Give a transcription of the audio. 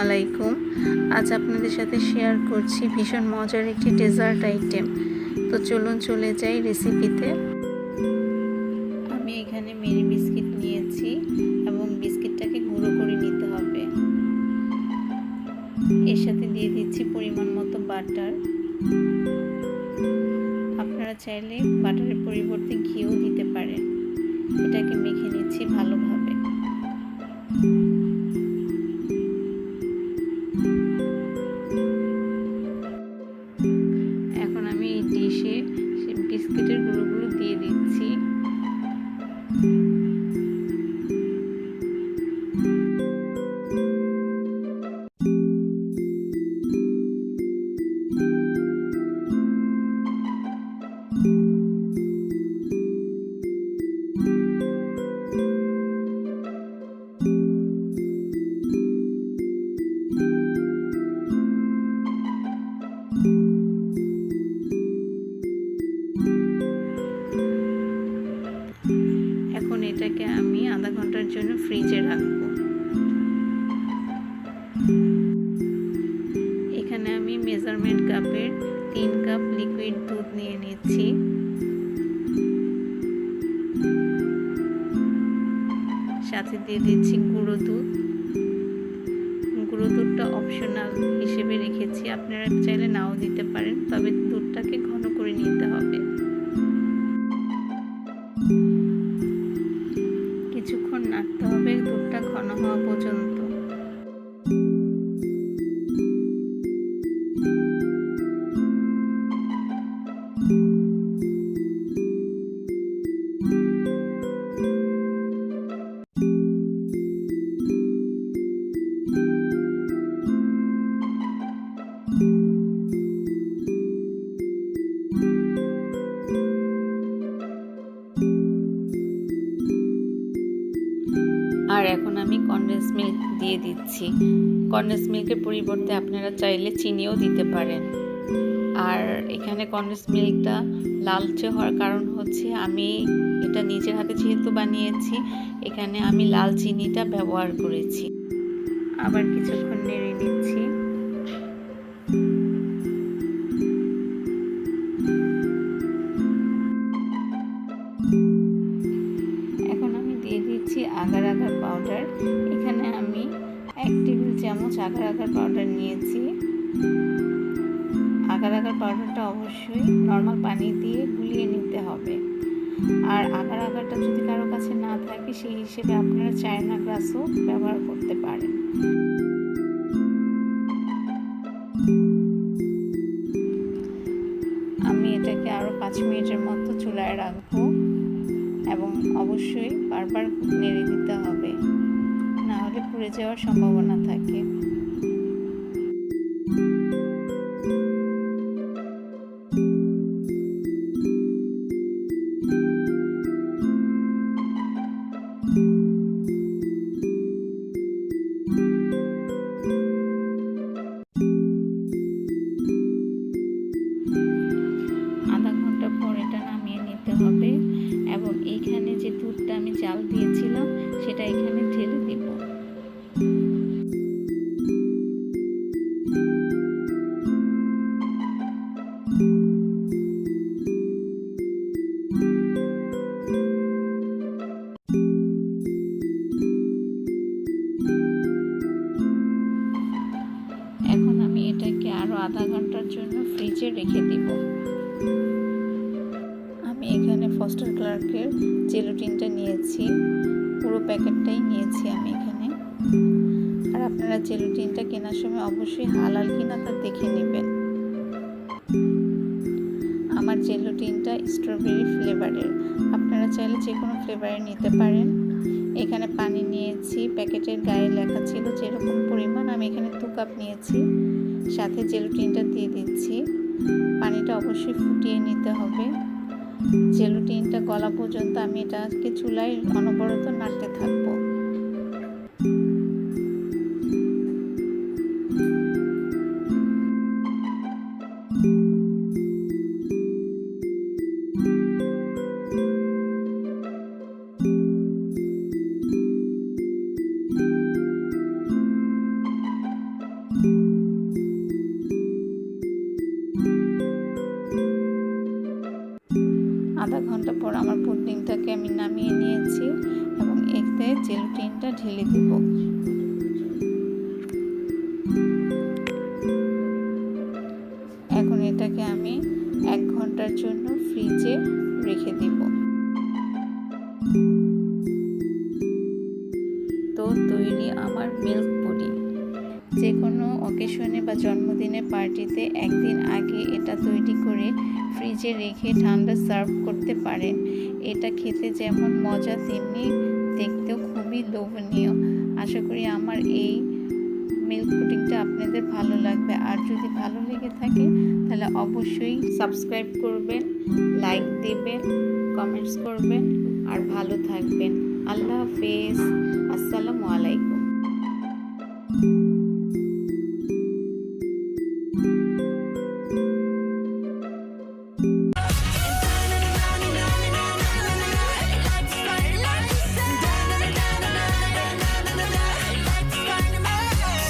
আলাইকুম। আজ আপনাদের সাথে শেয়ার করছি ভীষণ মজার একটি ডেজার্ট আইটেম। তো চলুন চলে যাই রেসিপিতে। আমি এখানে মেরি বিস্কিট নিয়েছি এবং বিস্কিটটাকে গুঁড়ো করে নিতে হবে। এর সাথে দিয়ে দিচ্ছি পরিমাণ মতো বাটার। আপনারা চাইলে বাটারের পরিবর্তে ঘিও দিতে পারেন। এটাকে মেখে নিচ্ছি ভালোভাবে। এখন আমি এই ডিশে বিস্কিটের গুঁড়োগুলো দিয়ে দিচ্ছি। এখন এটাকে আমি আধা ঘন্টার জন্য ফ্রিজে রাখবো। এখানে আমি মেজারমেন্ট কাপের 3 কাপ লিকুইড দুধ নিয়ে নিচ্ছি। সাথে দিয়ে দিচ্ছি গুঁড়ো দুধ। গুঁড়ো দুধটা অপশনাল হিসেবে রেখেছি, আপনারা চাইলে নাও দিতে পারেন, তবে দুধটাকে ঘন করে নিতে হবে। কিছুক্ষণ নাড়তে হবে দুধটা ঘন হওয়া পর্যন্ত। আর এখন আমি কনডেন্স মিল্ক দিয়ে দিচ্ছি। কনডেন্স মিল্কের পরিবর্তে আপনারা চাইলে চিনিও দিতে পারেন। আর এখানে কনডেন্স মিল্কটা লালচে হওয়ার কারণ হচ্ছে আমি এটা নিজের হাতে যেহেতু বানিয়েছি, এখানে আমি লাল চিনিটা ব্যবহার করেছি। আবার কিছুক্ষণ নেড়ে নিচ্ছি। এখন আমি দিয়ে দিচ্ছি আগার আগার পাউডার। এখানে আমি 1 টেবিল চামচ আগার আগার পাউডার নিয়েছি। আগার আগার পাউডারটা অবশ্যই নর্মাল পানি দিয়ে গুলিয়ে নিতে হবে। আর আগার আগারটা যদি কারো কাছে না থাকে, সেই হিসেবে আপনারা চায়না গ্রাসও ব্যবহার করতে পারেন। আমি এটাকে আরও 5 মিনিটের মতো চুলায় রাখবো এবং অবশ্যই বারবার নেড়ে দিতে হবে, না হলে পুড়ে যাওয়ার সম্ভাবনা থাকে। আধা ঘন্টা পর এটা নামিয়ে নিতে হবে এবং এইখানে যে দুধটা আমি জাল দিয়েছিলাম সেটা এখানে ঢেলে দিব। এখন আমি এটাকে আরো আধা ঘন্টার জন্য ফ্রিজে রেখে দিব। আমি এখানে ফস্টার ক্লার্কের জেলোটিনটা নিয়েছি, পুরো প্যাকেটটাই নিয়েছি আমি এখানে। আর আপনারা জেলোটিনটা কেনার সময় অবশ্যই হালাল কিনা তা দেখে নেবেন। আমার জেলোটিনটা স্ট্রবেরি ফ্লেভারের, আপনারা চাইলে যে কোনো ফ্লেভারের নিতে পারেন। এখানে পানি নিয়েছি, প্যাকেটের গায়ে লেখা ছিল যেরকম পরিমাণ, আমি এখানে 2 কাপ নিয়েছি। সাথে জেলোটিনটা দিয়ে দিচ্ছি। পানিটা অবশ্যই ফুটিয়ে নিতে হবে। জেলোটিনটা গলা পর্যন্ত আমি এটাকে চুলায় অনবরত নাড়তে থাকবো। আমার পুডিংটাকে আমি নামিয়ে নিয়েছি এবং এতে জেলাটিনটা ঢেলে দিব। এখন এটাকে আমি 1 ঘন্টার জন্য ফ্রিজে রেখে দিব। তো তৈরি আমার মিল্ক পুডিং। যে কোনো অকেশনে বা জন্মদিনে পার্টিতে একদিন আগে এটা তৈরি করে ফ্রিজে রেখে ঠান্ডা সার্ভ করতে পারেন। এটা খেতে যেমন মজা তেমনি দেখতেও খুবই লোভনীয়। আশা করি আমার এই মিল্ক পুডিংটা আপনাদের ভালো লাগবে। আর যদি ভালো লেগে থাকে তাহলে অবশ্যই সাবস্ক্রাইব করবেন, লাইক দিবেন, কমেন্টস করবেন আর ভালো থাকবেন। আল্লাহ হাফেজ। আসসালামু আলাইকুম।